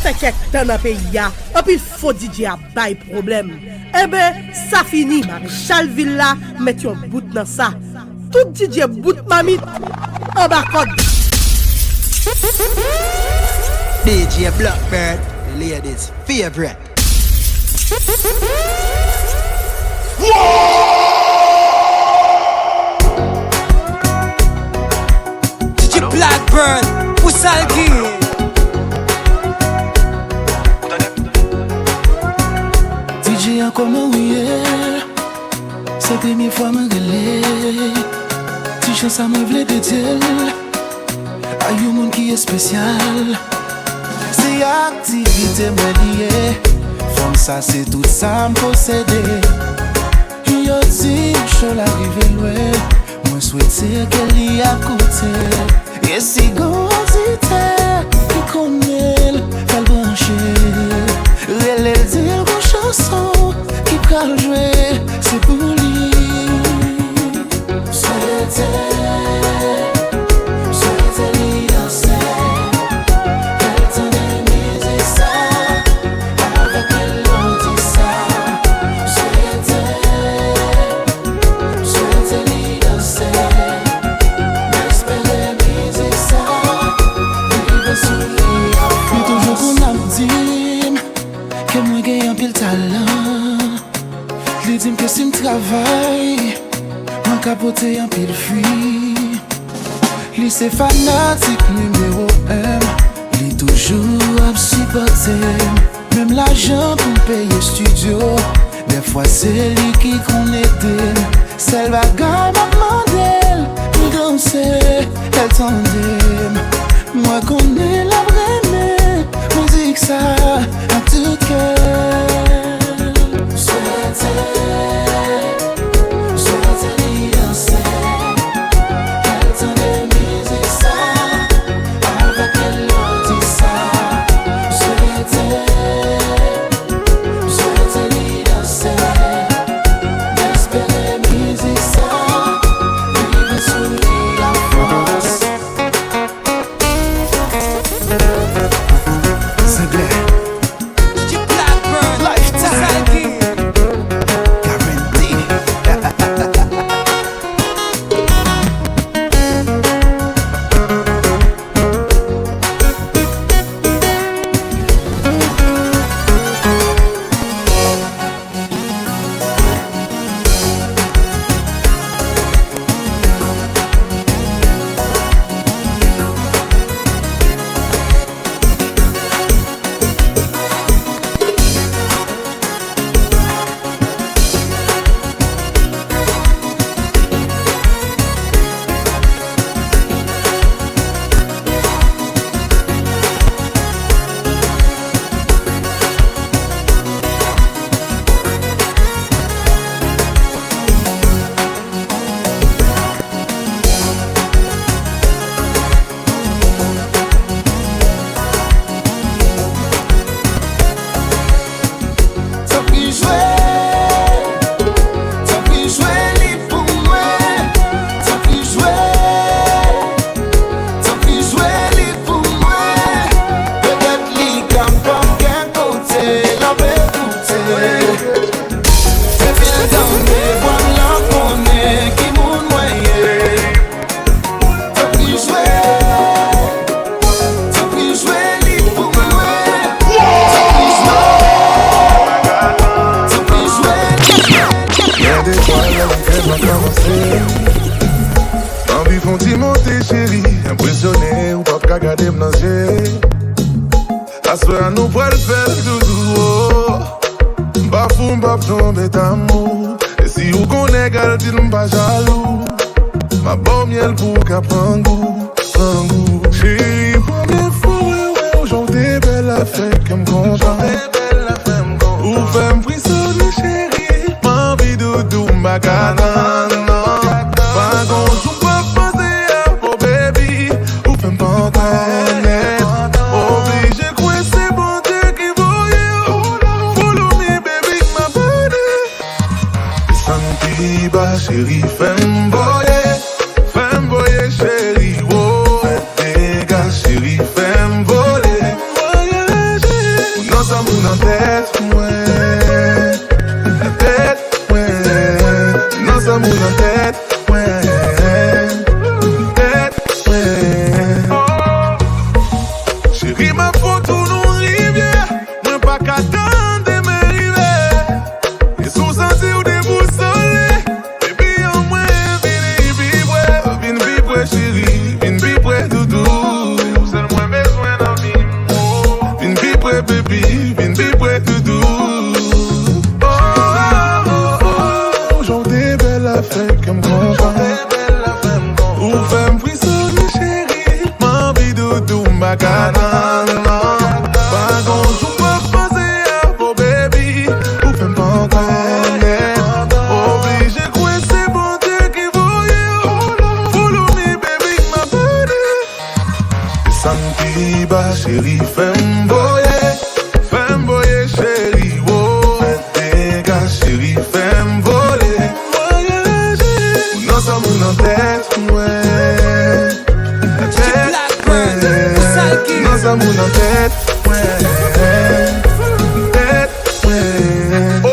fait quelque temps dans le pays, et puis faut DJ a bail problème. Eh ben, ça finit, Maréchal Villa, mettez un bout dans ça. Tout DJ bout mamie, en bas code. DJ Blackbird, the ladies' favorite. DJ Blackbird, où ça le DJ a comment oui, c'est la première fois que je l'ai. DJ ça me voulait te dire, a un monde qui est spécial. C'est activité me liée, comme ça c'est tout ça me posséder. Yo dit je l'arrive loin, moi souhaite qu'elle y a côté. Et si gondité qui connaît, elle branche. Elle dit une chanson qui peut jouer, c'est pour lui. Souhaitez lui danser. Elle t'en est ça, avec elle on dit ça. Souhaitez lui danser. Espérez mise ça, vivre sous lui. Puis toujours qu'on a dit que moi j'ai un pile talent. Lui dit que si me travaille, moi capoter un pile fruit. Lui c'est fanatique numéro 1. Lui toujours à me supporter. Même l'argent pour payer studio, des fois c'est lui qui qu'on aide. Celle bagarre m'a demandé, nous danser, elle tendait. Moi connais la vraie, on dit que ça a tout cœur. Souhaitez lui danser. Elle tendait mise ça, avec elle on dit ça. Souhaitez lui danser. Espérez mise ça, vivre sous lui la force. C'est clair. DJ Blackbird, lifetime. Envie font-ils monter chérie, impressionné ou pas qu'à garder m'nager. À ce à nous pour le faire toujours. Bafou m'baf tomber d'amour. Et si vous connaissez gal, dis-nous pas jaloux. Ma bonne miel pour qu'à prendre goût, prendre goût. Chérie, première fois, aujourd'hui belle affaire qui me content. Ou fait m'frissonner chérie, m'envie de doux m'bagana. Pas contre, ou pas penser à mon baby. Ou fait m'pantaner. Obligé quoi c'est bon Dieu qui voyait. Follow me baby, ma body. Santi ba chérie, fait m'boyer chérie, oh. Fais des gars chérie, fait m'voler. tête, ouais. La tête, ouais. Non, ça mou dans tête, ouais. Tête, ouais. Chérie, ma photo nous rivière. Moi, pas qu'à attendre de m'arriver. Et sous senti ou déboussolé. Baby, en moi, vin vibrer, chérie. Vin vibrer, doudou. C'est le moins besoin d'en vivre. Vin vibrer, baby. Vin vibrer, doudou. Oh, oh, oh, oh. J'en des belles affaires comme konpa. Ou femme frissonner, chérie. M'envie doudou, ma canane. Pas grand-chose pour penser à vos baby. Ou femme pas connaître. Obligé de croire c'est bon Dieu qui voyait. Follow me, baby, ma body. Santi ba, chérie, femme boyer, chérie, oh. Fais dégâts, chérie, femme voler. Non, ça mou dans tête, ouais. La tête, Blackbird, ouais. Non, ça mou dans tête, ouais. Tête, ouais. Oh,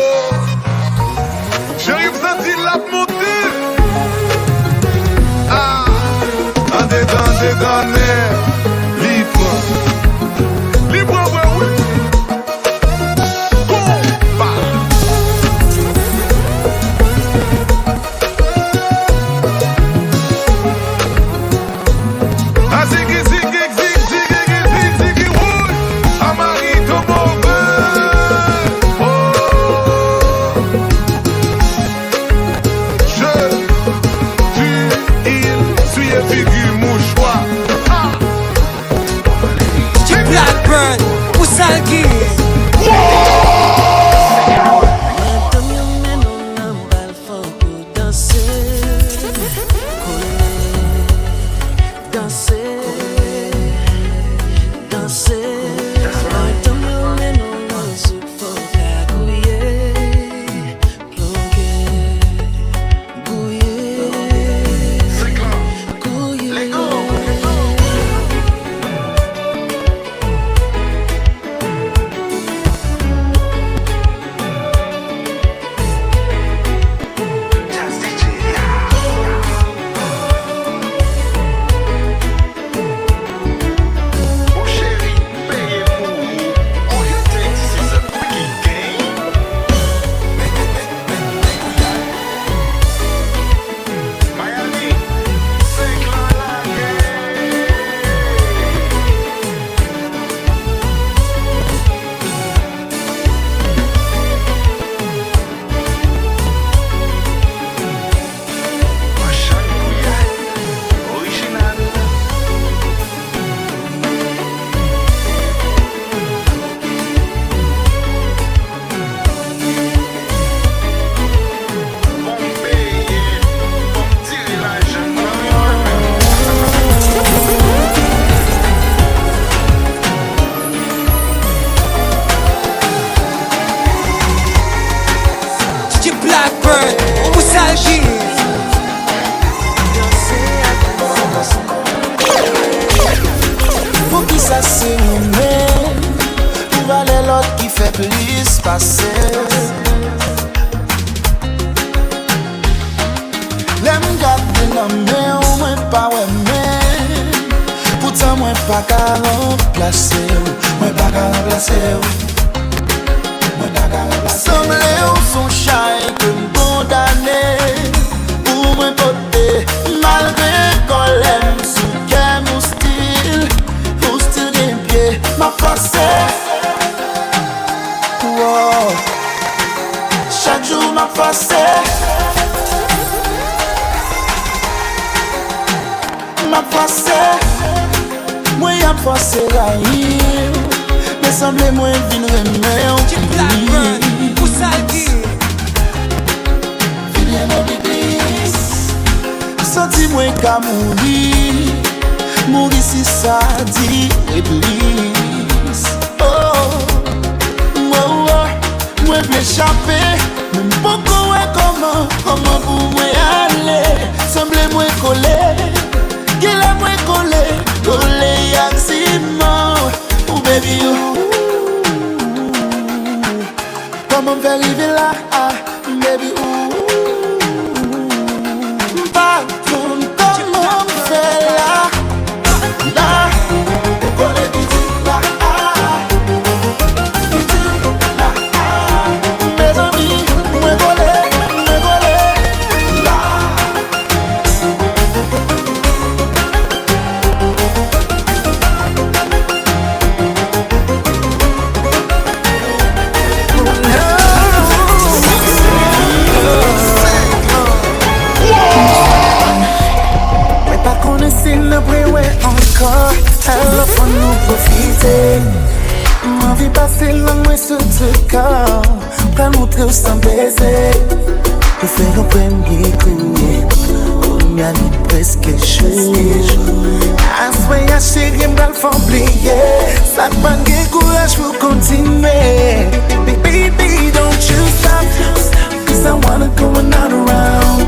chérie, vous sentez la montée. Ah, en dedans, libre. Libre, ouais, oui. Konpa. Ah, ziggy, wood. Amarito, mauvais. Oh, je, tu, il, suis et figure mouchoir. Ah. Blackbird, Usalgi. Blackbird, Usalgi. Pour qui ça c'est nous-mêmes, pour valer l'autre qui fait plus passer. L'aime garder dans mes ou moins pas ouais, pourtant moi pas qu'à remplacer, moi pas qu'à remplacer. Semblé ou son chai que condamné pour me côté malgré qu'on l'aime sous qu'elle ou style des pieds m'a forcé. Wow. Chaque jour m'a forcé. M'a forcé. Moi y'a forcé la île. Mais semblé moi vine remettre Blackbird, Usalgi. Senti moi qu'à mourir si ça dit église. Oh, moi m'échapper, même pas comment pour moi aller. Semble moi coller, qu'il a moi coller, aximent, oh baby. Comment faire arriver là, baby, pas comment faire là, coller du là, mes amis, me coller là. Encore, alors faut nous profiter. Ma vie passée longue, mais sur ce corps, pas montrer où sans baiser. Pour faire un premier coup, on y a mis presque chaud. Assoyez à chérie, m'gal faut oublier. Ça te manque de courage pour continuer. Baby, don't you stop, 'cause I wanna go another round.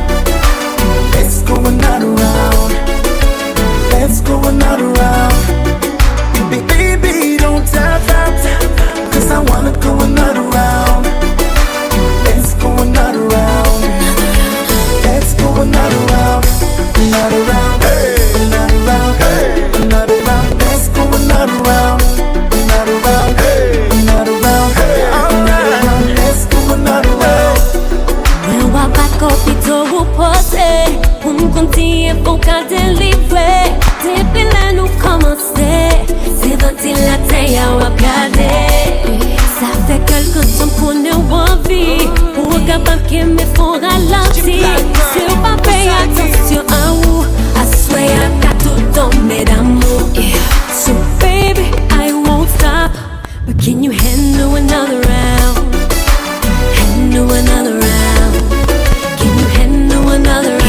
Let's go another round. Let's go another round. Baby, don't stop, 'cause I wanna go another round. Let's go another round. Let's go another round. Another round. Another round. Another round. Let's go another round. Another round. Another round. Alright. Let's go another round. When I back up, it's all posé. On continue pour qu'à délivrer. Depuis là nous commencer. C'est ventilateur à regarder. Ça fait quelque temps qu'on est envie. Pour capable qui me font ralentir. Si on pas payer attention à où, à soyez à tout tomber d'amour. So baby, I won't stop. But can you handle another round? Handle another round. Can you handle another round?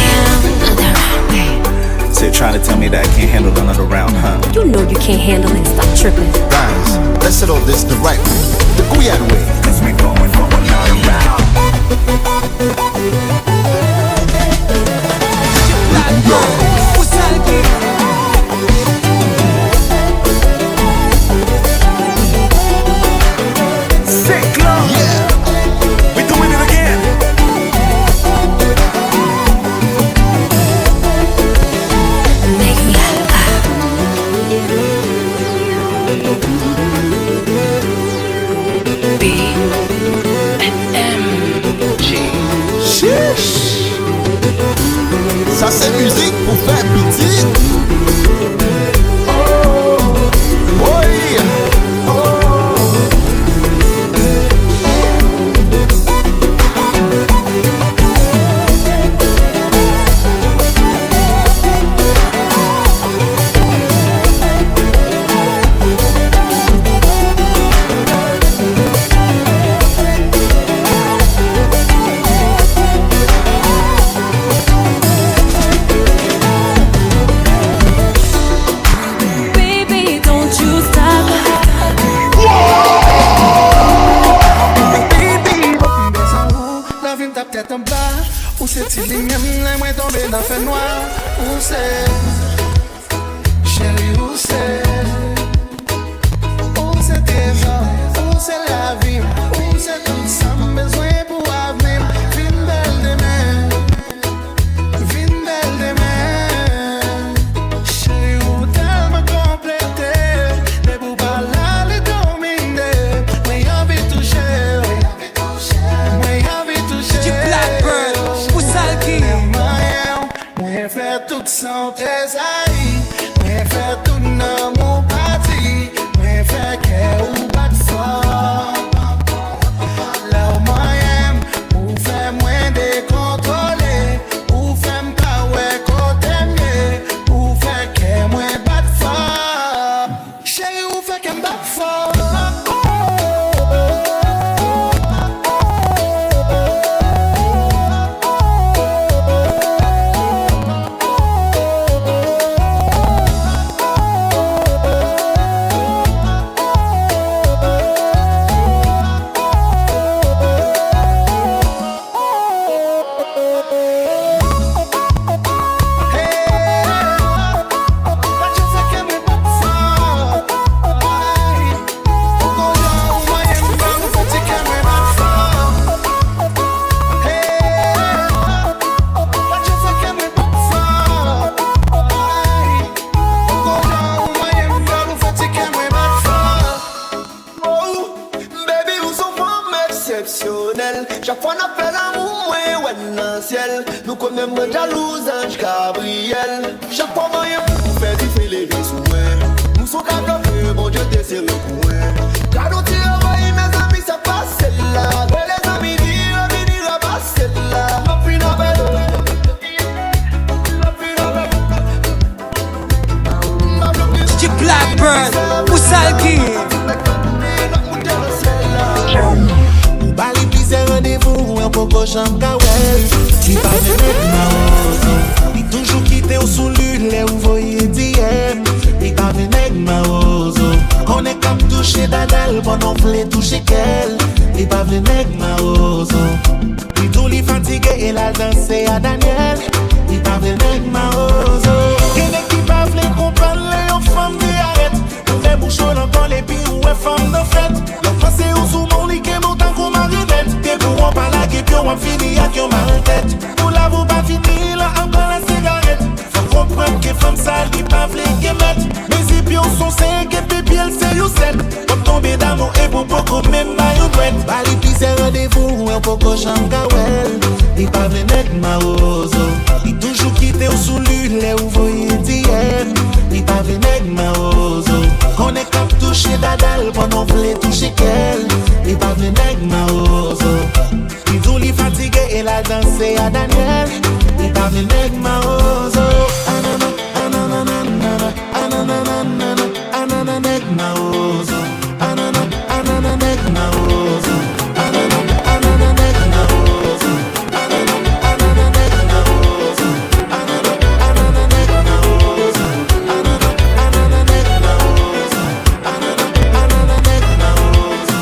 So you're trying to tell me that I can't handle another round, huh? You know you can't handle it. Stop tripping. Guys, let's settle this the right way, the Guyana way. Cause we going for another round. Blackbird, what's that again? Sick love. Yeah, We doing it again. chiche. Ça c'est musique pour faire pitié. Oh yeah. Ou c'est ti li mèm lè mwen tombe nan fè noir. Ou c'est, chéri, ou c'est déjà, ou c'est la vie, ou c'est tout ça m'besoin pour avenir. Vin belle demain, chéri, ou tellement complété. Mais pour pas là les dominer, mais y'a envie de toucher, mais y'a envie de toucher. Blackbird, Usalki. Mwen fè tout sans trésai, mwen fè tout nan mon pati, mwen fè kè ou bat fort. La ou mwen ou fè mwen dékontrole, ou fè m'pa wè kote mye, ou fè kè mwen bat fort. Chéri ou fè kè m'bat fort. belle. Chaque fois n'a fait l'amour, ouais, dans le ciel. Nous connaissons moins jalouse, ange Gabriel. Chaque fois, moi, on fait du fil et des souhaits. Nous sommes capables, bon Dieu, t'es sérieux pour moi. Cadeau, tu envoies mes amis, ça passe celle-là. Mais les amis, venir à passer celle-là. Ma fille n'a pas DJ Blackbird, Moussalki. Bali pise rendez-vous, un poco champ kawel. Li pa venek ma ozo. Li toujou kite ou sou lule ou voye DM. Li pa venek ma ozo. Kone kap touche dadal, bon on vle touche kel. Li pa venek ma ozo. Li tou li fatige e la danse a Daniel. Li pa venek ma ozo. Kene ki pa vle kompran le yo fam de aret. Ou ve bouchon lankon le pi ou e fam de fet. Lò fase ou sou moun li ke moutan kou marinette. Te kou an pa la ke pi ou an fini ak yon man tèt. Ou la vou pa fini la ankon la sigaret. Fò kompran ke fam sa li pa vle ke met. Mes ipyon son 5 et pe piel se yo 7. Pop tombe d'amou e pou poko men ma yo dwet. Bali pise rendez-vous un poko cham kawel. Li pa venek ma ozo. Li toujou kite ou sou lule ou voye DM. Li pa venek ma ozo. Kone kap touche dadal pon on vle touche kel. Li pa venek ma ozo. Li dou li fatige e la danse a Daniel. Li pa venek ma ozo. Anana, anana, anana, anana, anana, anana, nek ma ozo. Anana, anana, nek ma ozo. Anana, anana, nek ma ozo. Anana, anana, nek ma ozo. Anana, anana, nek ma ozo. Anana, anana, nek ma ozo. Anana, anana, nek ma ozo.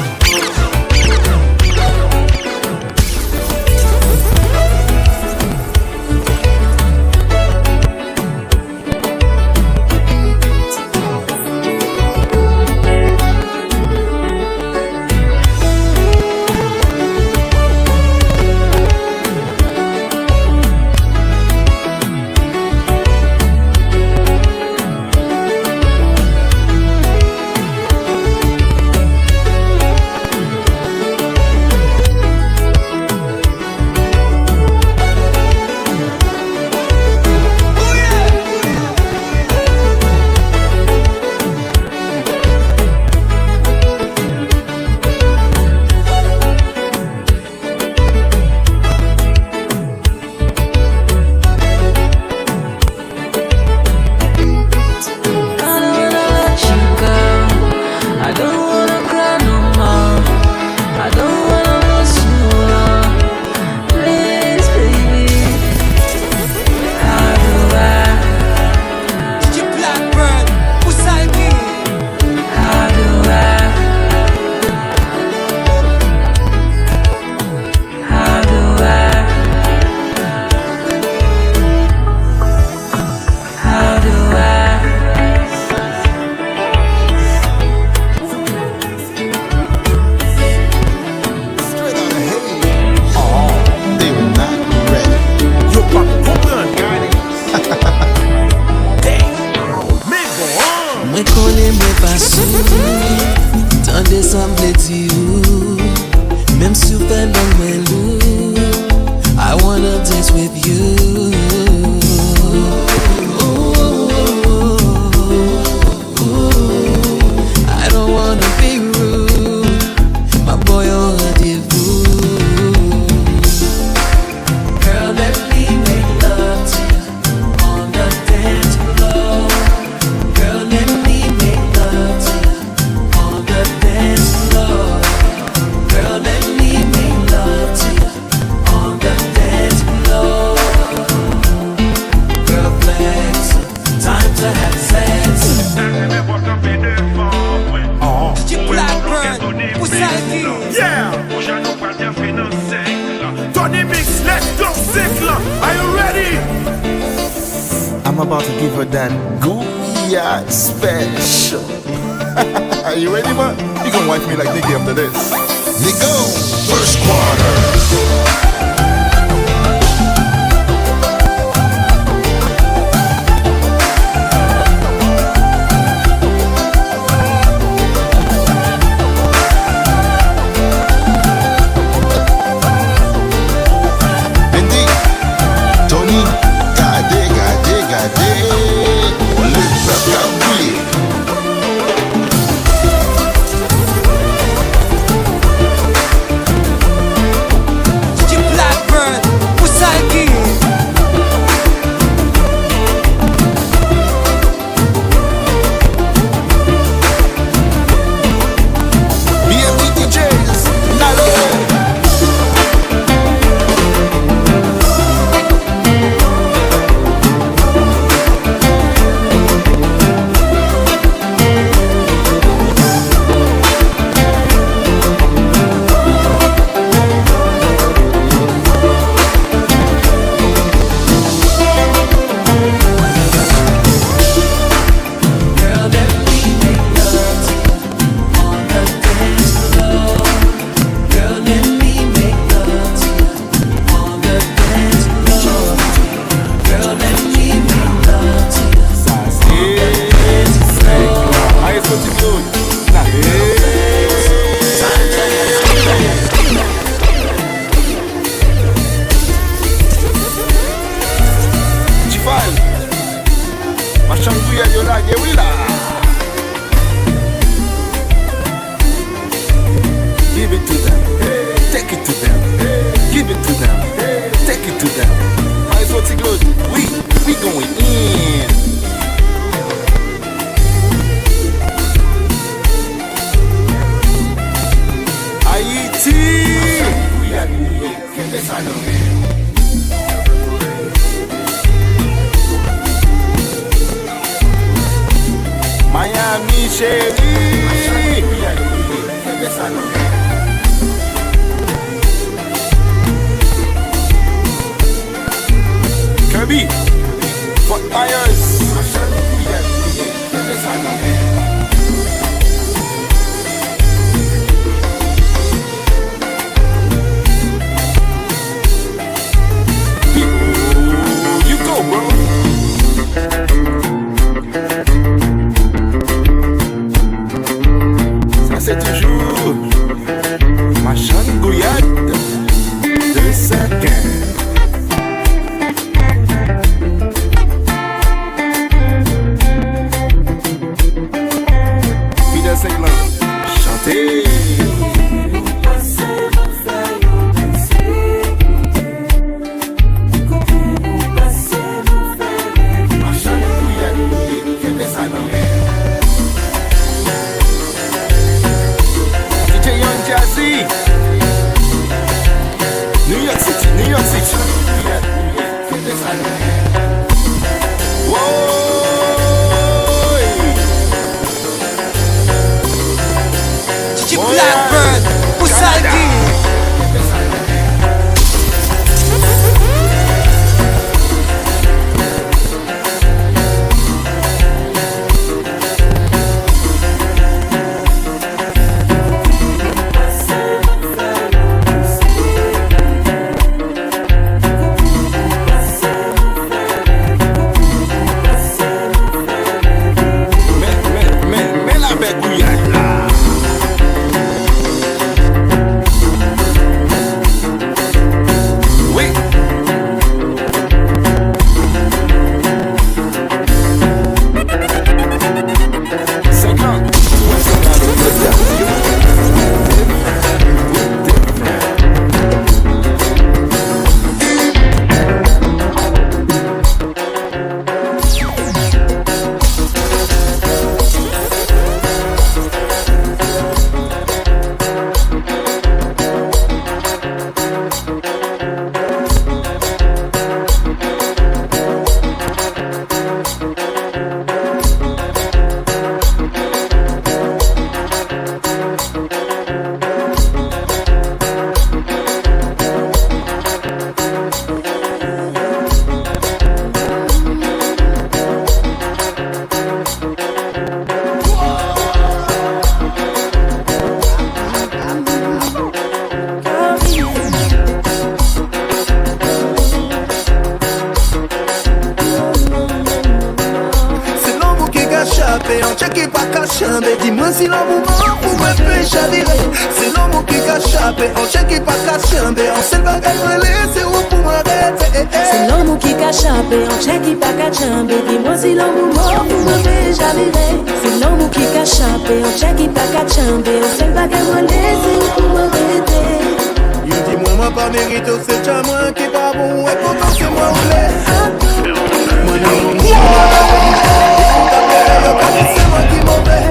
I'm about to give her that Gooya special. Are you ready, man? You gonna wipe me like Nicky after this. Nico, first quarter. Miami chérie. Kirby, Fort Myers. You go, bro. Ça c'est toujours ma changouillade de 5 ans. Fidel Seglan, chantez. New York City, New York City. Whoa. DJ Blackbird, Usalgi. Mais la bégouillade là. Oui. On check pas qu'à chamber. Dis-moi si l'amour pour me fait chavirer. C'est l'homme qui a chapé. On check pas qu'à chamber. On sait le bagage relais, c'est où pour m'arrêter. C'est l'homme qui a chapé, on check pas qu'à chamber. Dis-moi si l'amour pour me fait chavirer. C'est l'homme qui a chapé, on check pas qu'à chamber. On sait le bagage relais, c'est où pour m'arrêter. You dis moi pas mérite, c'est déjà moi qui pas bon. Et pourtant c'est moi où l'est. Moi non, c'est moi qui mauvais.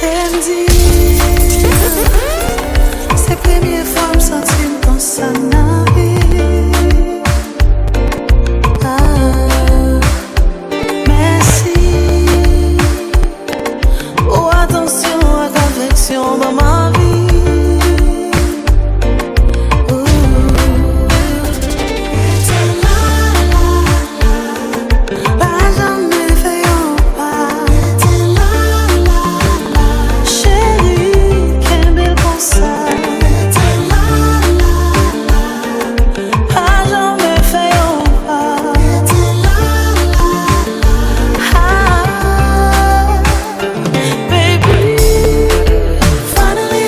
T'aimes dire, c'est la première fois que je sens comme ça dans la vie. Merci pour attention et affection dans ma vie. Finally,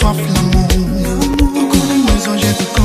soif l'amour. Beaucoup de maisons j'ai tout comme.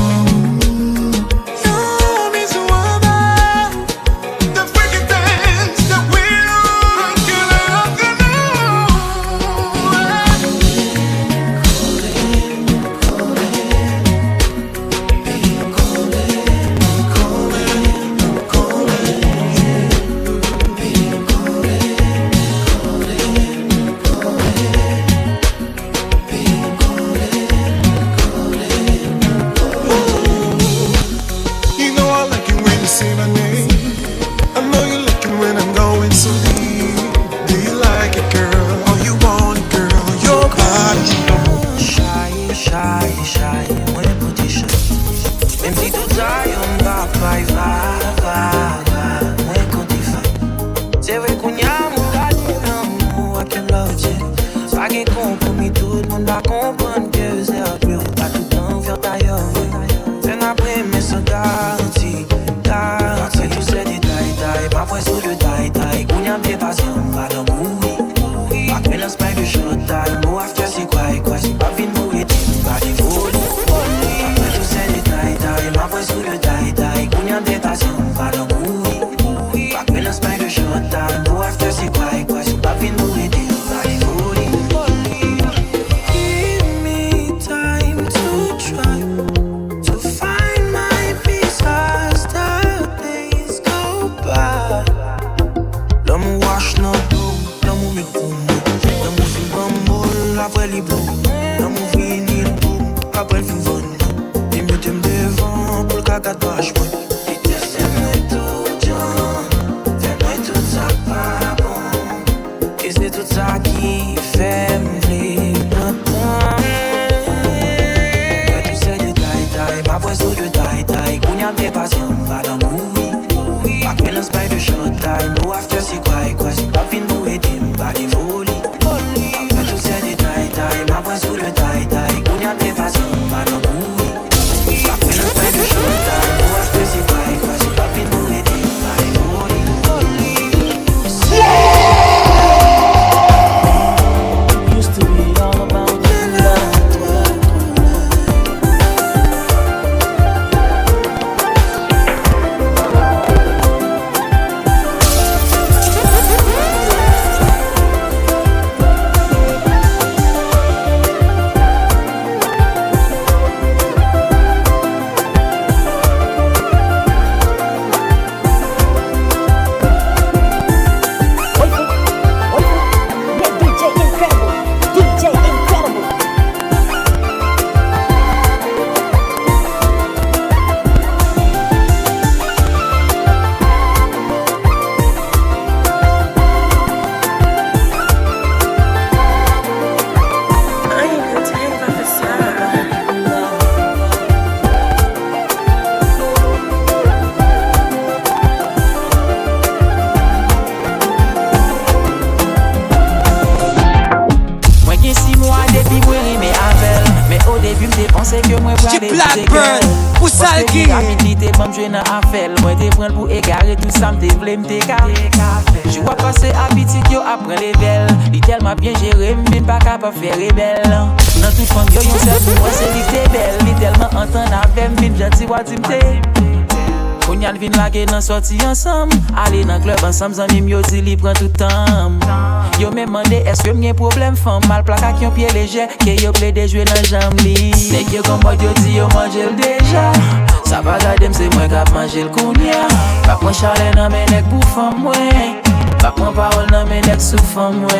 Blackbird, pour ça qui rapidité, comme je n'ai affaire. Moi, t'es prendre pour égarer tout ça, m'te vle m'te ka. Je vois passer habitude, yo après les belles. Il tellement bien géré, m'bin pas capable faire rebelle. Dans toute femme, yo yon seul pour moi, c'est lui t'es belle. Il tellement entend avec m'bin gentil, wa di m'te. Qu'on y a vin la nan sorti ensemble. Aller dans club ensemble, zanmi yo di li prend tout temps. Yo me demandé est-ce que m'y problème femme mal plaka qui un pied léger que yo plaide jouer dans jambe li. Nèg yo comme yo di yo manger déjà. Ça va garder c'est moi qui manger le kounya. Pas prendre chalet dans mes nèg pour femme moi. Pas prendre parole dans mes nèg sous femme moi.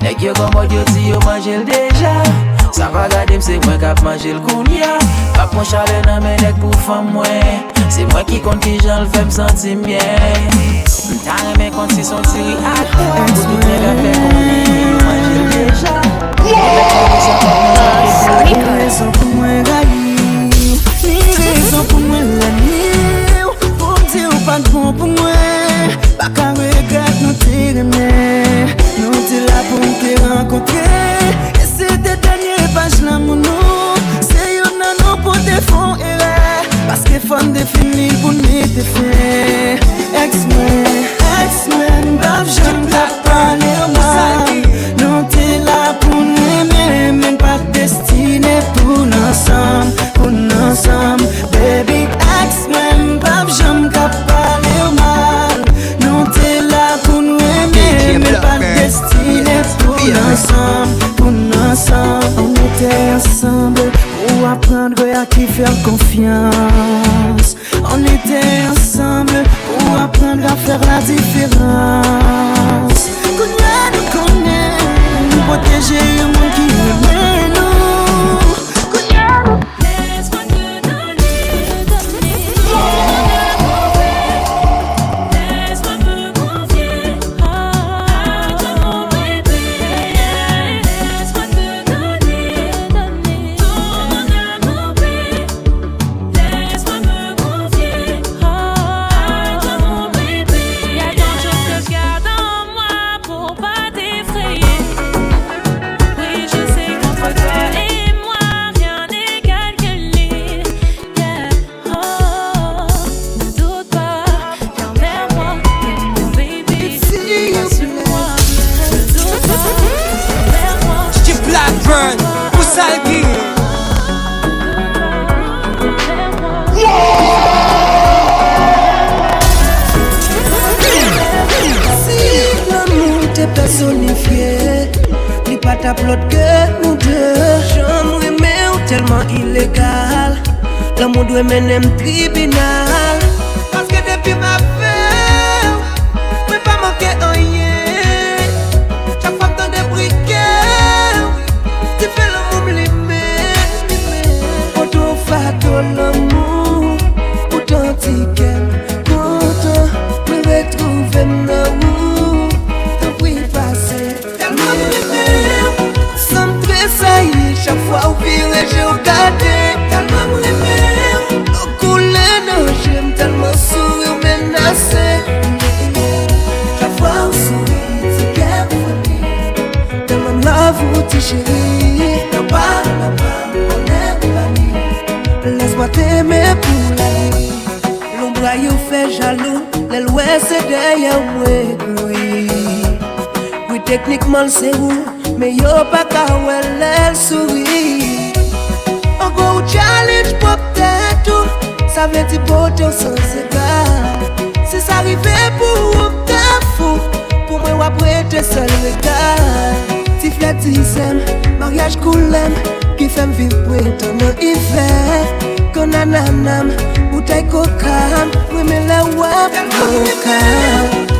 Nèg yo comme yo di yo manger déjà. Ça va garder c'est moi qui manger le kounya. Pas prendre chalet dans mes nèg pour femme moi. C'est moi qui compte qui j'en le fait me sentir bien. T'as aimé quand ils sont tirés à toi. Pour tout le monde fait qu'on manger déjà. Ni raison pour moi gagner, ni raison pour moi l'année. Pour dire pas de bon pour moi, pas qu'à regretter nous t'aimer. Nous t'es là pour te rencontrer. Et c'était dernière page là mon nom. C'est yon nan pour te font erreur. Parce que fun défini pour nous te faire. Ex-man, bave j'aime pas parler au mal. Nous t'es là pour nous aimer. faire confiance. On était ensemble pour apprendre à faire la différence. Qu'on nous connaît, nous protéger un monde qui aime nous. Blackbird, Usalgi. Si l'amour t'est personnifié, il pas ta plot que nous deux. J'aime aimer ou tellement illégal. L'amour doit mener un tribunal. Parce que depuis ma vie, mais pas manquer rien. Chaque fois que t'en débriqué, tu fais l'amour limite. Autant faire l'amour, authentique, content, me retrouver maintenant. T'en prie passer, tellement m'aimer. Sans me tressaillir, chaque fois où vire j'ai regardé. Tellement m'aimer, au couler, non, j'aime tellement sourire, menacé. Chaque fois où sourit, tu gardes funny. Tellement love ou tu chérie. Là-bas, on est banni. Laisse-moi t'aimer pour la nuit. L'ombre you fait jaloux, l'ouest c'est derrière moi, oui. Oui, techniquement c'est où, mais yo pas qu'à où elle sourit. On go challenge pour tout, ça veut dire pour toi sans égard. Si ça arrivait pour t'es fou, pour moi après te seul regard. Si flatissem, mariage coulem, qui fait vivre printemps hiver. Qu'on a nanam, bouteille coca, oui mais la wap coca.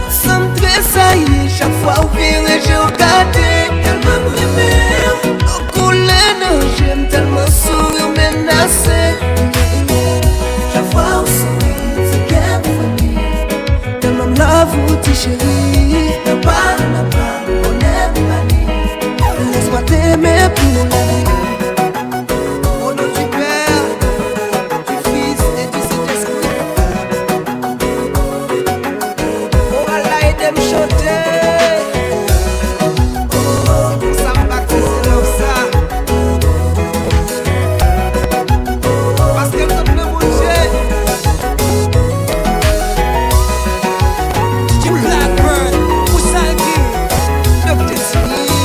Sans me tressaillir, chaque fois où vire j'ai regardé. Tellement m'aimer, au couler, non, j'aime tellement sourire, menacé. Chaque fois où sourit, c'est bien funny. Tellement love ou tu chérie. Là-bas, on est banni. Laisse-moi t'aimer pour la vie. Au nom du Père, du Fils et du Saint-Esprit. Oh Allah, aide-moi chanter. Oh, ça me bat que c'est là ça. Parce que tout le monde Blackbird, Usalgi. Dr. Sweet.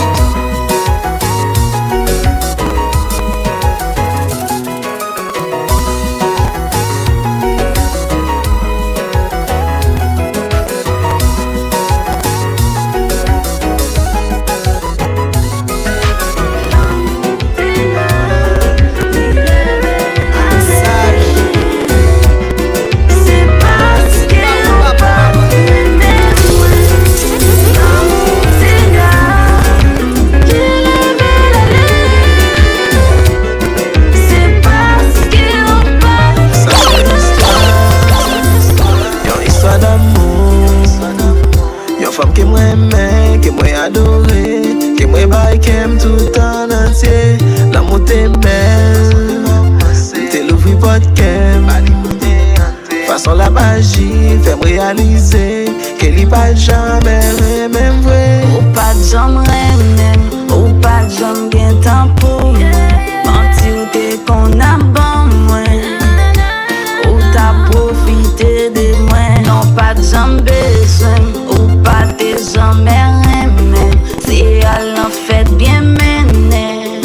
Femme que moi aimais, que moi adoré, que moi baille, qu'aime tout en entier. L'amour t'es belle, t'es l'ouvri pas de qu'aime. Façon la magie, fait me réaliser qu'elle y pas jamais même vrai. Ou pas de jambe même, ou pas de jambe bien tempo. Menti ou t'es qu'on a bon moi. Ou t'as profité de moi, non pas de jambe besoin. Ou pas de jambe même, si elle en fait bien mené.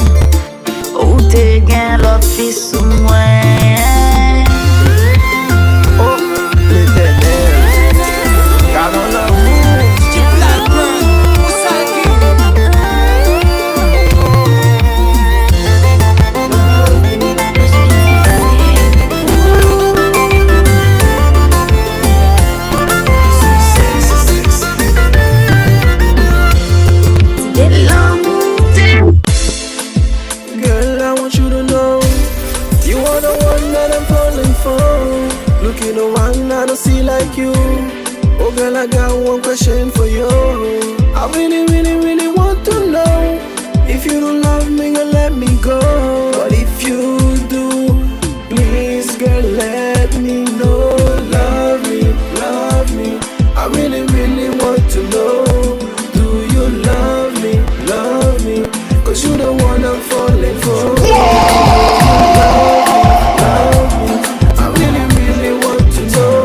Ou t'es gain l'autre fils ou moi. Oh, l'éternel, car dans l'amour, Blackbird, Usalgi. looking around, I don't see like you. Oh girl, I got one question for you. I really, really, really want to know if you don't love me, girl, let me go. But if you do, please, girl, let me know. Love me, love me. I really, really want to know. Do you love me, love me? Cause you're the one I'm falling for. Love me. I really, really want to know.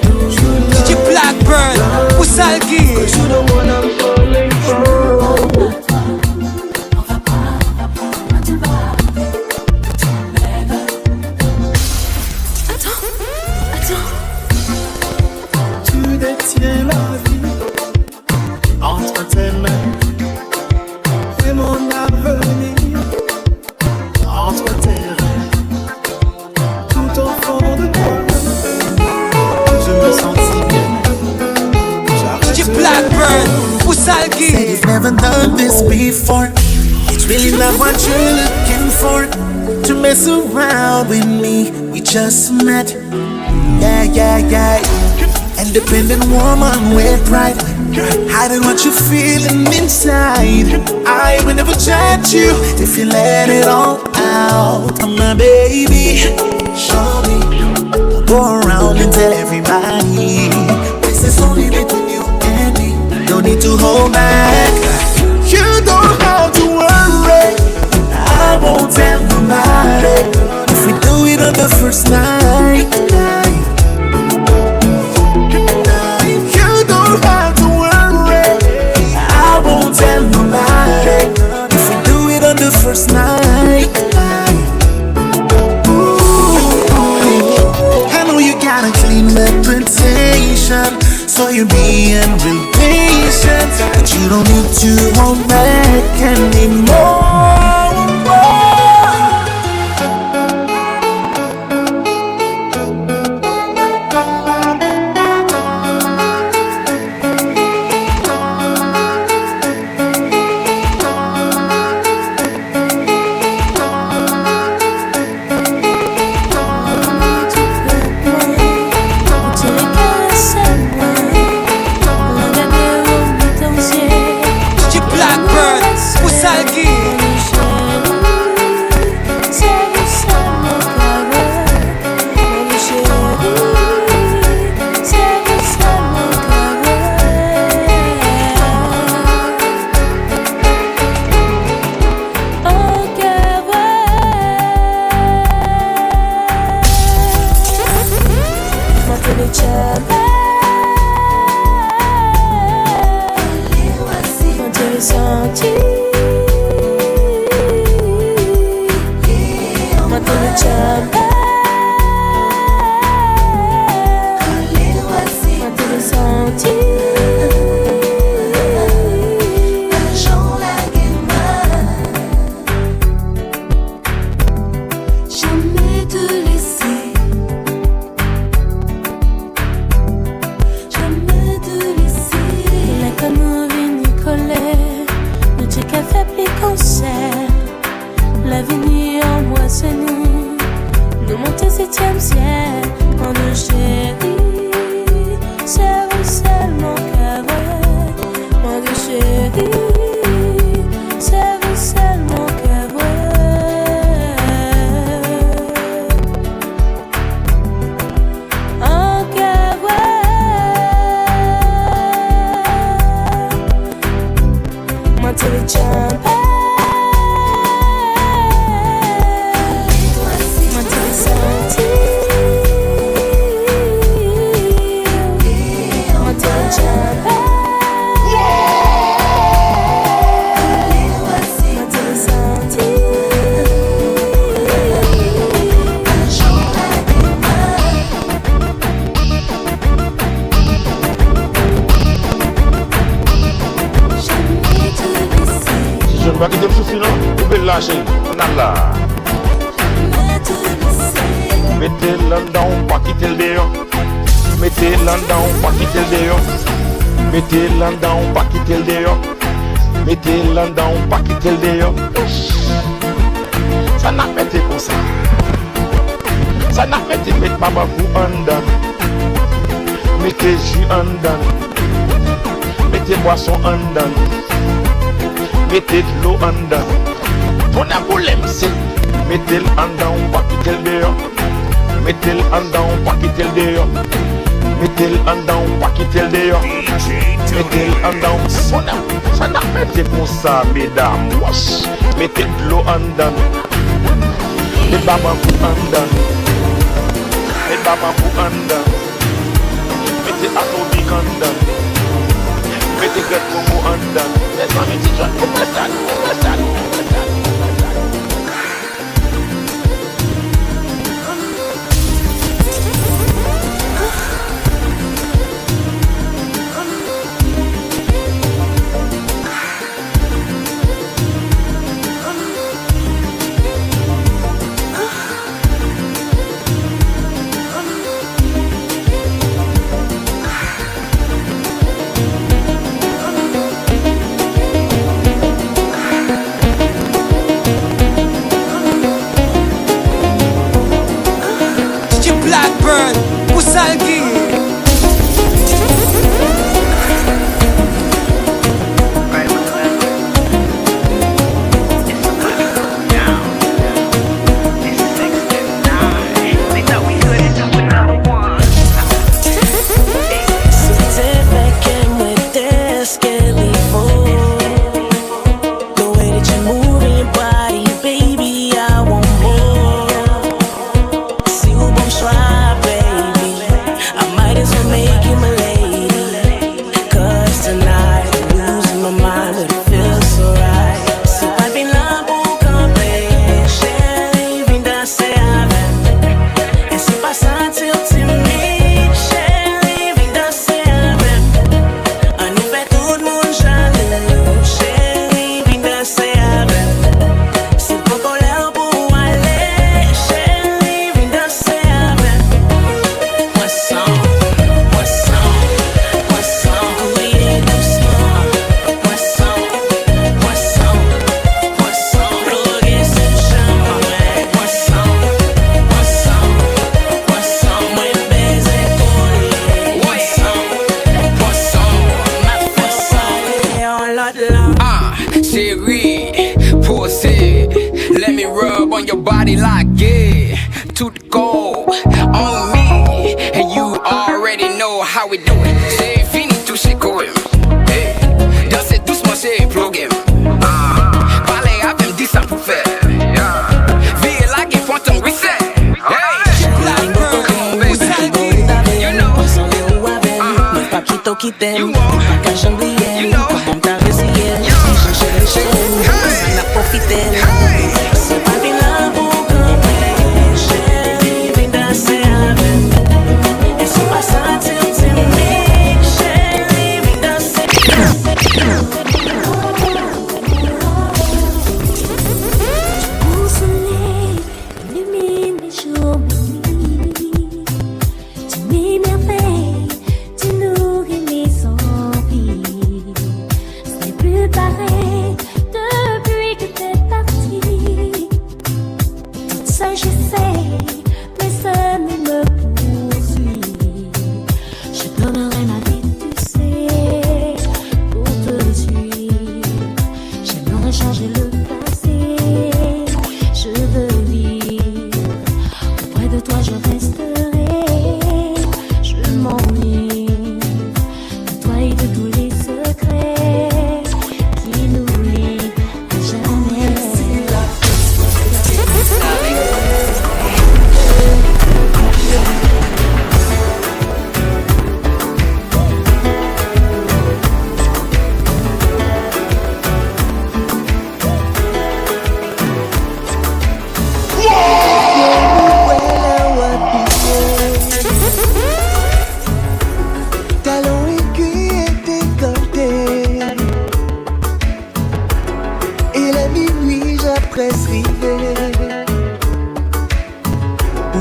Do you love me? Blackbird, Usalgi. Cause you're the one I'm falling for. Tu détiens la vie entre tes mains et mon avenir entre tes reins. Tout au fond de moi, je me sens si bien. Blackbird, Usalgi. Said you've never done this before. It's really not what you're looking for. To mess around with me, we just met. Yeah, yeah, yeah. Independent woman with pride, hiding what you're feeling inside. I will never judge you if you let it all out. Oh, my baby, show me. Go around and tell everybody this is only between you and me. Don't need to hold back. You don't have to worry. I won't tell nobody if we do it on the first night. Tell nobody if we do it on the first night. Ooh, I know you got a clean reputation, so you're being real patient, but you don't need to hold back anymore. Pas quitter le souci, non? Vous pouvez le lâcher. On a là. Mettez-le dedans, pas quitter le dehors. Mettez-le dedans, pas quitter le dehors. Mettez-le dedans, pas quitter le dehors. Mettez-le dedans, pas quitter le dehors. Ça n'a pas été comme ça. Ça n'a pas été mettre maman pour en dedans. Mettez jus en dedans. Mettez boisson en dedans. Mettez de l'eau en dedans. Pour la problème c'est mettez-le en dedans, on va quitter le dehors. Mettez-le en dedans, on va quitter le dehors. Mettez-le en dedans, on va quitter le dehors. Mettez-le en dedans. Ça n'a pas été pour ça, mesdames. Mettez de l'eau en dedans. Les babas pour en dedans. Les babas pour en dedans. Mettez atomique en dedans. Mettez grette momo en dedans. Les amis, si je ne peux pas Blackbird, Usalgi. Let me rub on your body like yeah, to the goal on me, and you already know how we do it. C'est fini tout c'est cool. Hey, dansez doucement c'est plugin. Parlez avec me ça pour faire. Vie là qui font ton reset. Hey, you know. You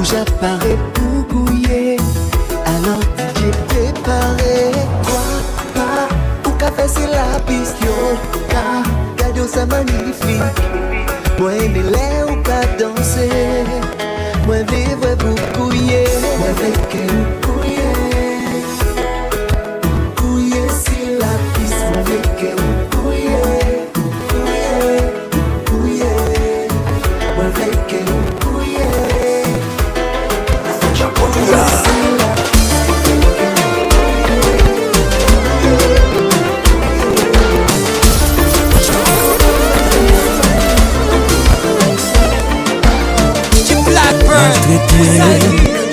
où j'apparais pour gouiller. Alors j'ai préparé quoi pas ou café c'est la pistion. Cadeau c'est magnifique. Moi aimer l'air ou pas danser. Moi vivre pour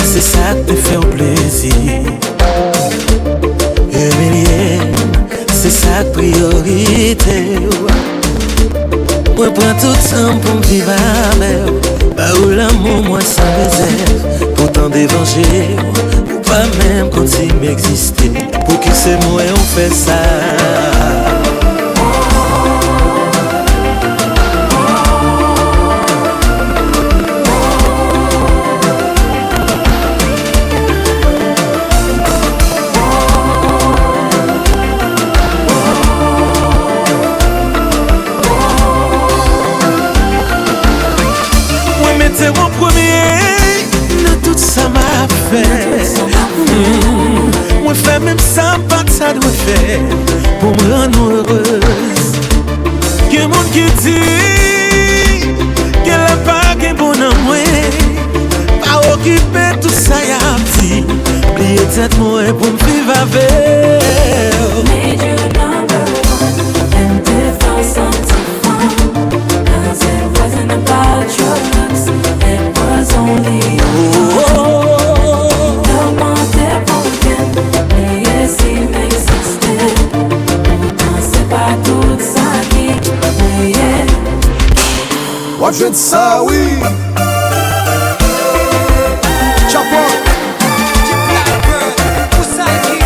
c'est ça qui te fait plaisir. C'est ça priorité. Moi prends tout le temps pour me vivre à mer. Bah où l'amour moi sans réserve. Pourtant d'évanger, pour pas même continuer d'exister. Pour qui c'est moi on fait ça. C'est mon premier, dans tout ça m'a fait. Moi fais même ça, pas ça doit faire pour me rendre heureuse. Qu'il y a monde qui dit qu'elle a pas qu'un bon amour, pas occupé tout ça y a petit. Oubliez tête moi pour me vivre avec. Made you number one and different something fun. 'Cause it wasn't about your looks. It was only you. Le monde est broken, mais ici m'existe. Non, c'est pas tout ça qui brille. Watch it, ça oui. Chapeau. Blackbird, Usalgi.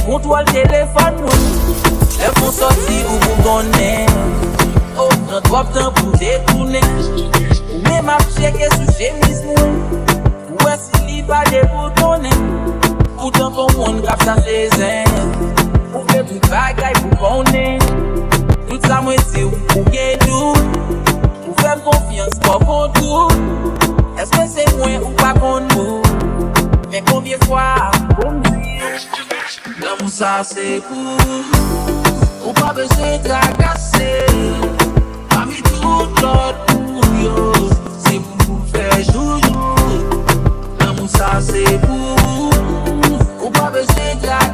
Contrôle téléphone les font sortir ou vous donnez. Oh, dans trop de temps pour détourner. Ou même à checker sous chemise ou est-ce qu'il y a des boutons. Pourtant ton monde cap ça c'est zen. Ou fait tout bagaille pour connaître. Tout ça moi c'est ou pour gagner tout. Ou faire confiance pour contour. Est-ce que c'est moi ou pas contre nous? Mais combien de fois comme dire l'amour ça c'est pour ou pas besoin de t'agacer. Parmi tout l'autre pour yo, c'est pour vous faire joujou. L'amour ça c'est pour ou pas besoin de t'agacer.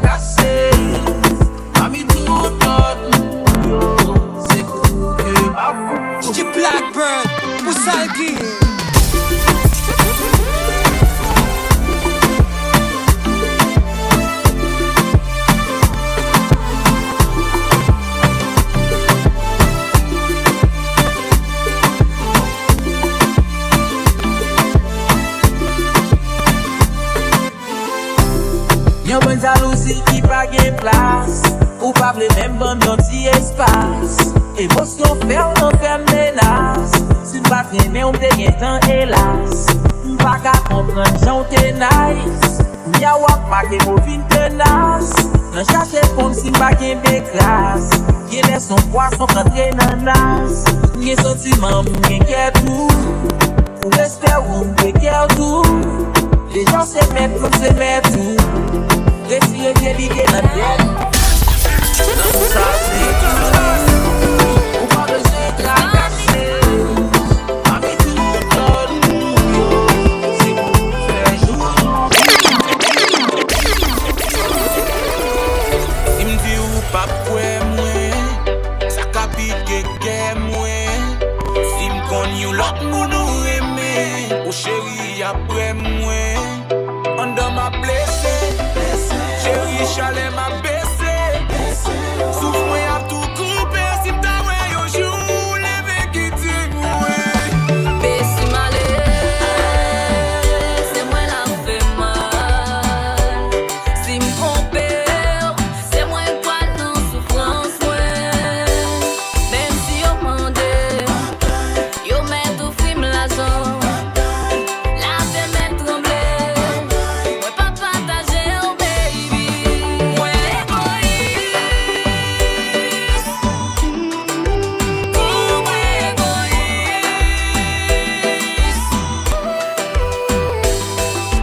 yon bon jalousie qui pa gen place. Ou pa vle même bon yon ti espace. Émotion ferme, non ferme menace. Si m'pa treme, on te gen tan hélas. M'pa ka comprendre, j'en te nice. M'ya wak pa ke mou fin tenace. Nan chache fond si m'pa gen bekras. Gen lè son poisson rentre nan nas. Gen sentiment m'gen kè tout. Ou espère ou m'gen kè tout. Les gens se mettent comme se mettent tout. Retire bien l'idée dans la tête. Ça c'est tout. Ou pas de se tracasser. Ami tout donne. C'est pour faire jour. Si m'dit ou pas pour moi, ça capite que moi. Si m'con you l'autre moun ou aimé, ou chéri après moi. On dans ma blessé, chéri chalet m'a baissé. Souffre moi à tout coupé, si m'ta ouais yo jour, leve qui dit moi. Baissé malé, c'est moi la fait mal. Si m'trompe, c'est moi quoi dans souffrance ouais. Même si yo mande, yo met tout film la zone. La fait met trembler. Moi pas partager oh baby. Moi égoïste. Oh moi égoïste.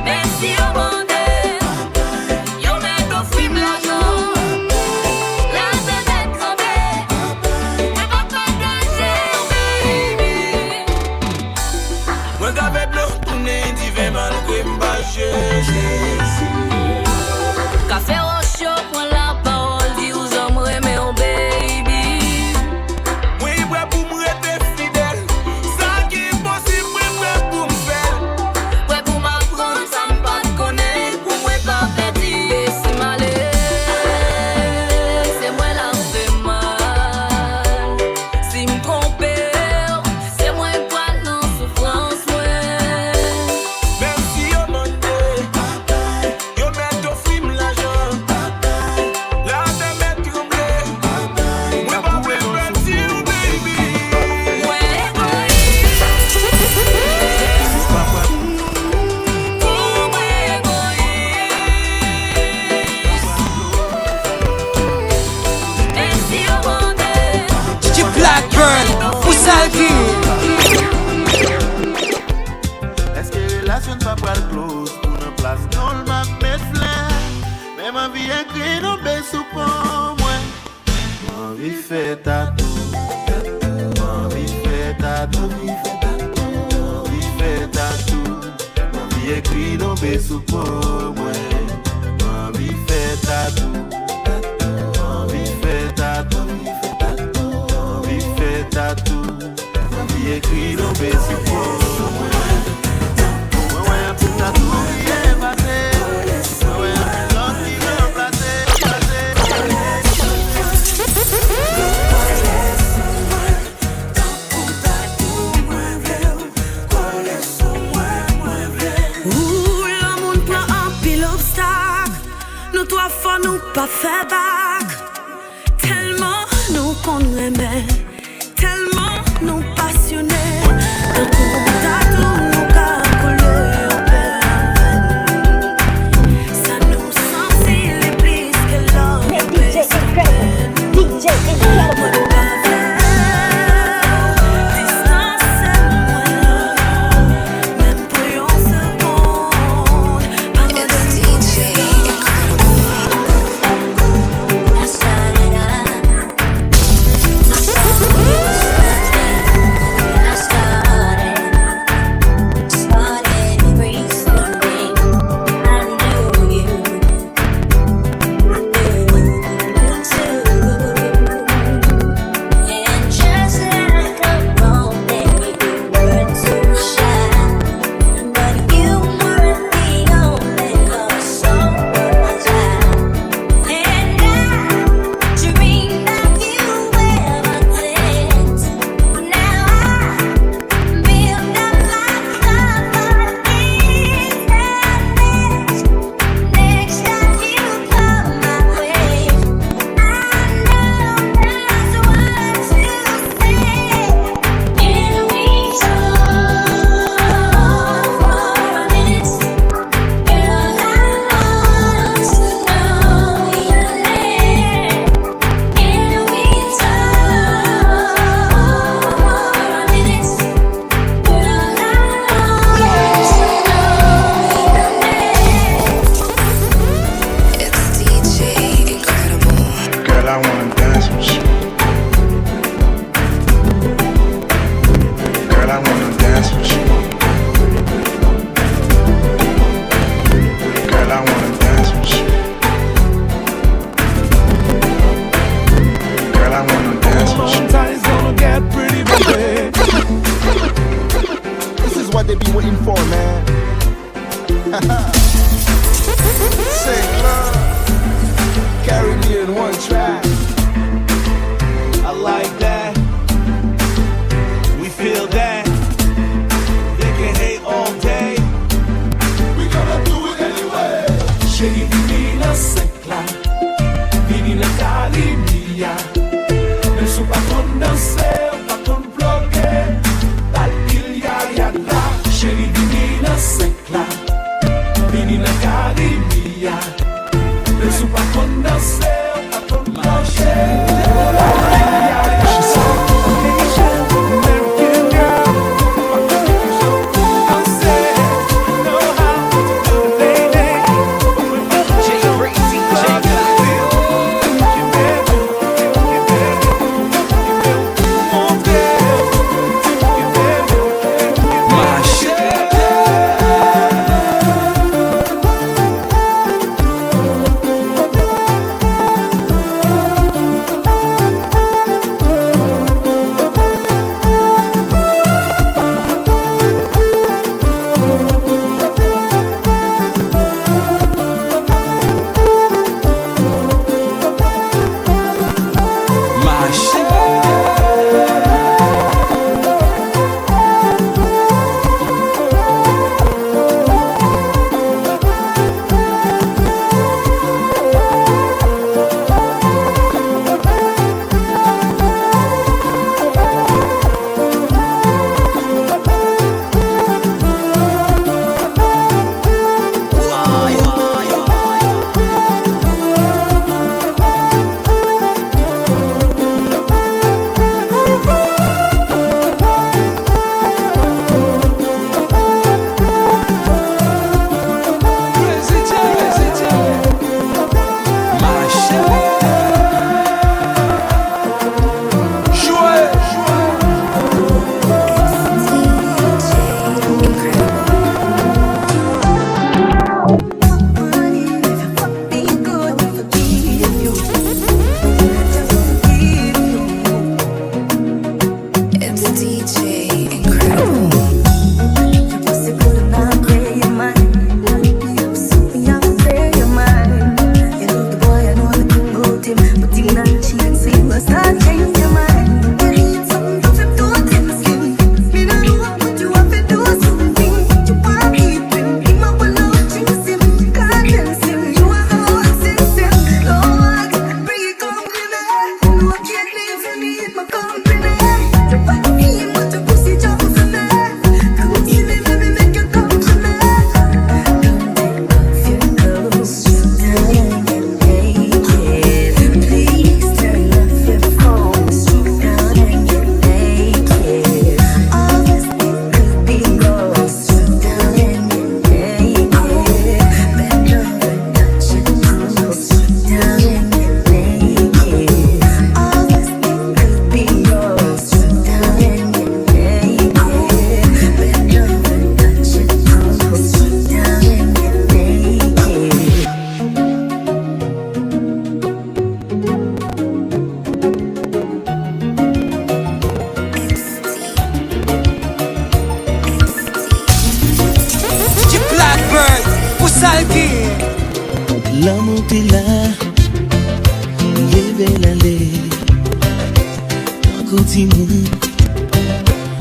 Même si yo mande, yo met tout film la zone. La fait met trembler. Moi pas partager oh baby. Moi gavet l'eau tourné, divin malgré m'bâché. Café au chaud, prends la parole, dis aux hommes, mais oh baby. Oui, ouais, pour m'être fidèle. Ça qui est possible, ouais, pour m'faire. Ouais, pour m'apprendre, ça m'pas te connaître, pour moi pas petit. C'est malé, c'est moi la fait mal. Si m'trompe, c'est moi quoi dans souffrance, ouais. Même si yo mande, yo met au film l'argent. La tête met tremblé. Moi pas ouais, petit, oh baby. Ouais, égoïste. Oh, ouais, égoïste. Même si yo mande, DJ Blackbird, Pousalki. Est-ce que relation pas pour le close pour une place non le m'a mettre flair. Mais ma vie écrit non sous pour moi. Ma vie fait tatou. Ma vie fait tatou. Ma vie fait tatou. Ma vie écrit non sous pour moi. Ma vie fait tatou. Ma vie fait tatou. Ma vie fait tatou. Ma vie écrit non sous pour moi. Ouh, le monde prend un pile obstacle. Nous trois fois nous pas fait back. Tellement nous qu'on aimait, tellement nous passionnés. Un coup d'atout nous calculés au peine. Ça nous sensibilise plus que l'homme. DJ Incredible, DJ Incredible. Sing love, Caribbean one track. I like that. We feel that. They can hate all day. We gonna do it anyway. Chérie, vini nan sekla, vini nan Karibia. Ne sou pa kon danse, pa kon bloke. Tal pil ya la. Chérie, vini nan sekla, vini nan Karibia. Ne sou pa kon danse, pa kon bloke. L'amour t'es là, lever l'aller. Un continu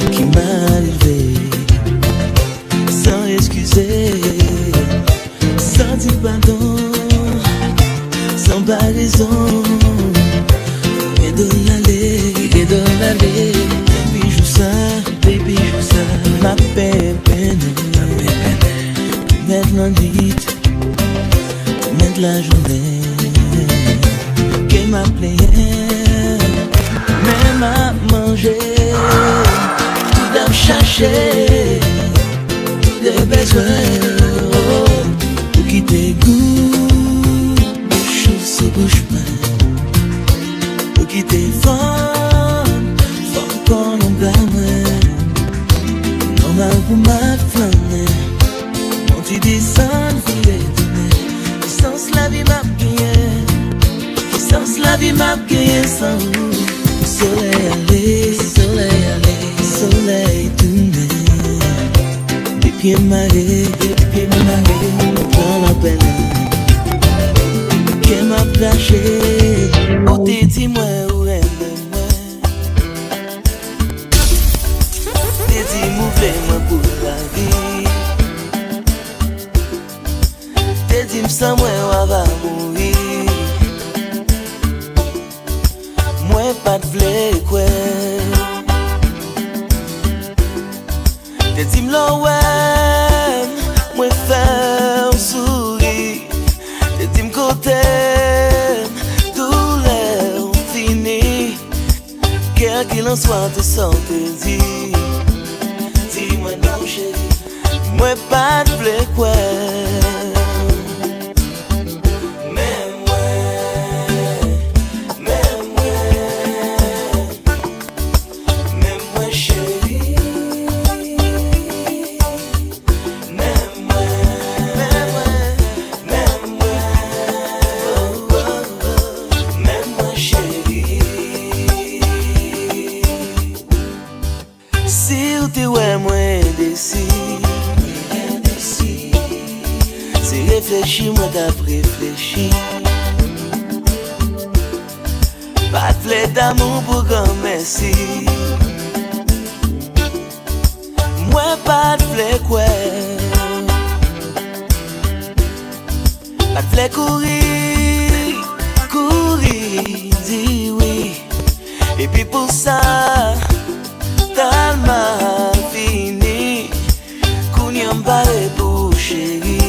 qui m'a levé, sans excuser, sans dire pardon, sans paraison. Et de l'aller, baby joue ça, ma peine, mettre la nuit. Mettre la journée que m'a playé, même à manger, tout à chercher, tout des besoins, pour quitter goût, bouche sous bouche main, pour quitter femme qu'on en blâme, normal pour ma flamme, mon petit descend, filet. Sans la vie m'a gagné, sans la vie m'a gagné sans vous. Soleil aller, soleil tourné. Des pieds marrés, dans la peine. te dis sans moi on va mourir. Moi pas de vle quoi. Te dis m'lo ouais, moi faire sourire. Te dis m'coté, douleur fini. Quel qu'il en soit te sente dit. Dis-moi non chérie, moi pas de vle quoi. Réfléchis-moi d'après réfléchi. Pas de fleur d'amour pour grand merci. Moi pas de fleur quoi. Pas de fleur courir, courir, dis oui. Et puis pour ça, t'as mal fini. Qu'on y en parle pour chérie.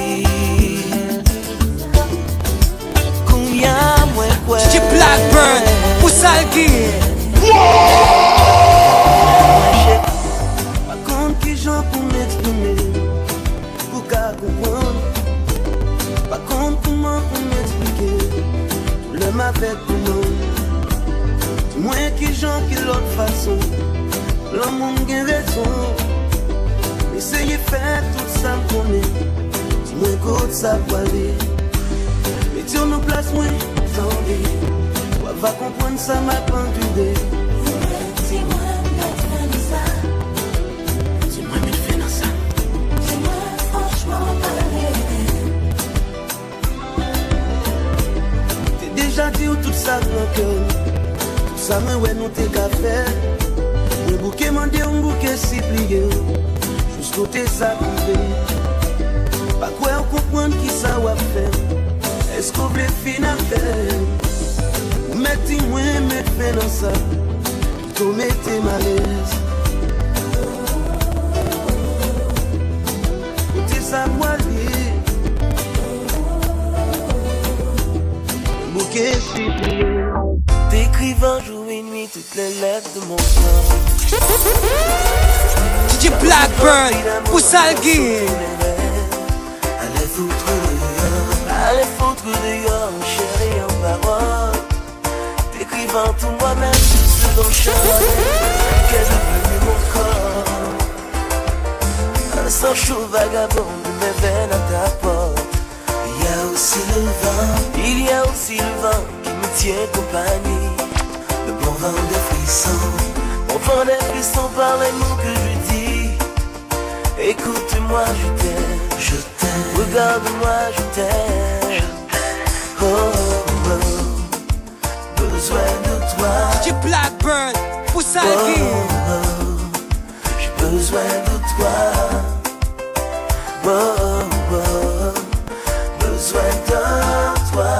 DJ Blackbird, pour Salgi. Par contre, qui j'en pour m'exprimer, pour qu'à comprendre. Par contre, comment pour m'expliquer, tout le m'avec pour nous. Moi qui j'en qui l'autre façon, l'homme monde a raison. Essayez faire tout ça pour nous. Dis-moi écoute ça pour aller. Mettons nos places, moi. On va comprendre ça m'a pendulé. Dis-moi, mais fais ça. Dis-moi, mais fais ça. Dis-moi, franchement, pas t'es déjà dit où tout ça dans cœur. Tout ça, mais ouais, nous t'es qu'à faire. Le bouquet m'en dit, un bouquet si plié. Jusqu'au t'es ça privé. Pas quoi on comprendre qui ça va faire. Est-ce qu'on veut finir à faire? Mettez-moi, mettez dans ça. Tout mettez malaise. Écoutez ça, moi, bouquet si plié. T'écrivant jour et nuit toutes les lettres de mon cœur. DJ Blackbird, pour Salgi. Allez foutre dehors, allez foutre dehors, chérie en parole. T'écrivant tout moi-même, tout ce dont je chante. Qu'est devenu mon corps? Un sang chaud vagabond de mes veines à ta porte. Il y a aussi le vent, il y a aussi le vent qui me tient compagnie. Le bon vent des frissons, bon vent des frissons par les mots que je dis. Écoute-moi, je t'aime, je t'aime. Regarde-moi, je t'aime. Oh, oh, oh. Besoin de toi. DJ Blackbird, pour Salgi. Oh, oh. J'ai besoin de toi. Oh, oh, oh. Besoin de toi.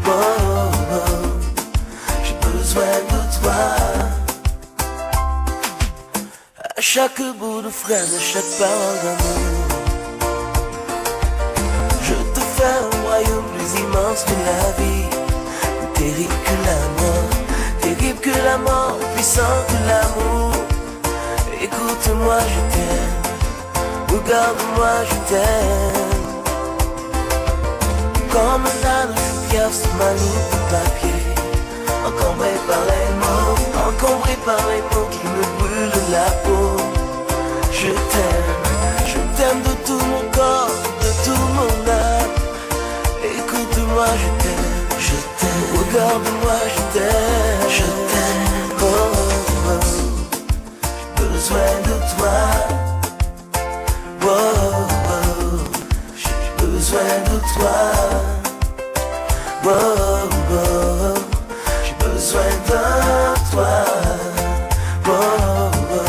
Oh, oh. J'ai besoin de toi. À chaque bout de phrase, à chaque parole d'amour, je te fais un royaume plus immense que la vie. Terrible que la mort, terrible que la mort, puissant que l'amour. Écoute-moi, je t'aime. Regarde-moi, je t'aime. Comme un âne, je piaffe sur ma loupe de papier. Encombré par les mots, encombré par les mots qui me brûlent la peau. Je t'aime de tout mon corps, de tout mon âme. Écoute-moi, je t'aime, regarde-moi, je t'aime, oh, oh, oh. J'ai besoin de toi, oh, oh. J'ai besoin de toi, oh, oh. J'ai besoin de toi, oh, oh.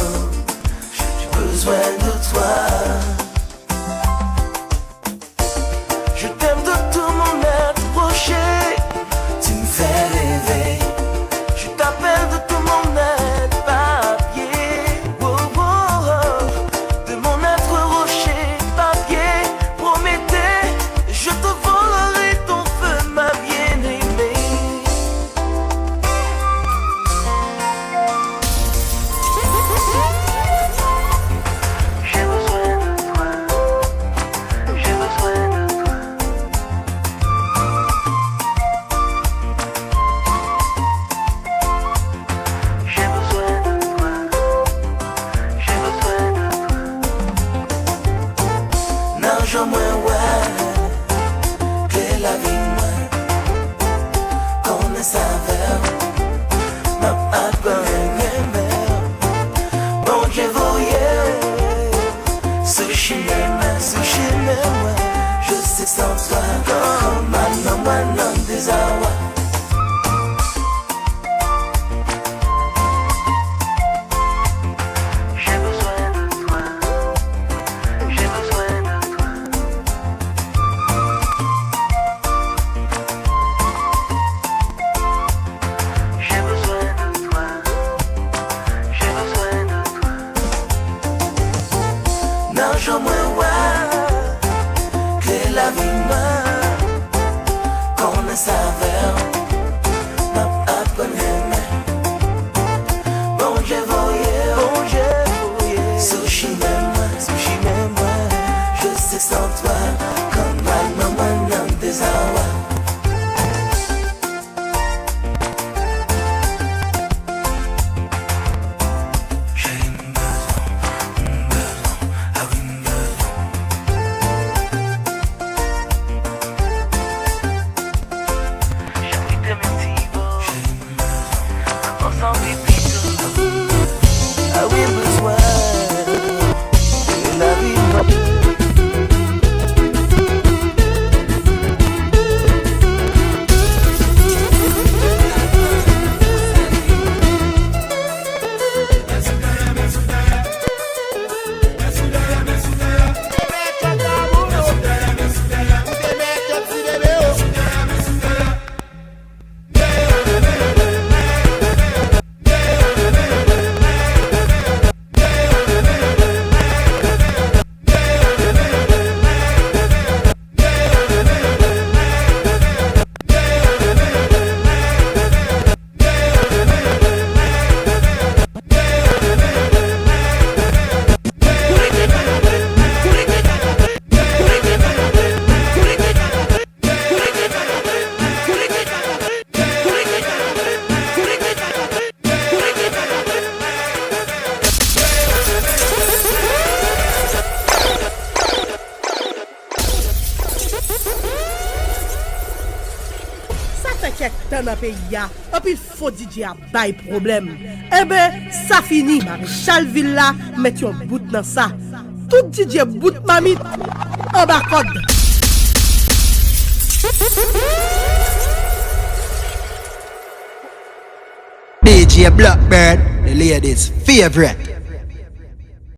J'ai besoin de toi. tan nan peyi ya, epi fo DJ a bay problem. Ça fini, Maréchal Villa met yon bout nan sa. Tout DJ bout mamit, en bas code. DJ Blackbird, the ladies' favorite.